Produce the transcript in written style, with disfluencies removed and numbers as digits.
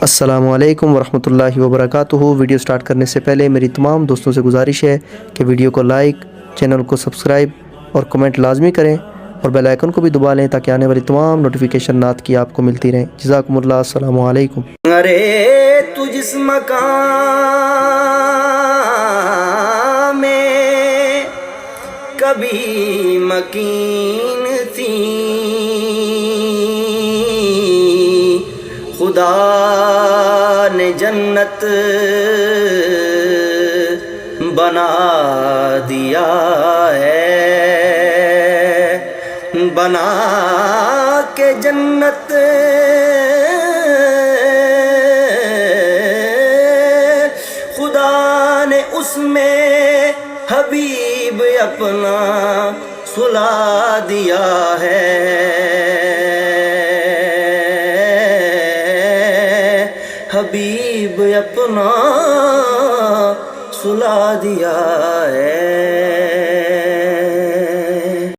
السلام علیکم ورحمۃ اللہ وبرکاتہ۔ ویڈیو سٹارٹ کرنے سے پہلے میری تمام دوستوں سے گزارش ہے کہ ویڈیو کو لائک، چینل کو سبسکرائب اور کمنٹ لازمی کریں اور بیل آئیکن کو بھی دبا لیں تاکہ آنے والی تمام نوٹیفیکیشن نعت کی آپ کو ملتی رہیں۔ جزاکم اللہ، السلام علیکم۔ ارے تو جس مقام میں کبھی مکین تھی، خدا نے جنت بنا دیا ہے، بنا کے جنت خدا نے اس میں حبیب اپنا سلا دیا ہے، حبیب اپنا سلا دیا ہے۔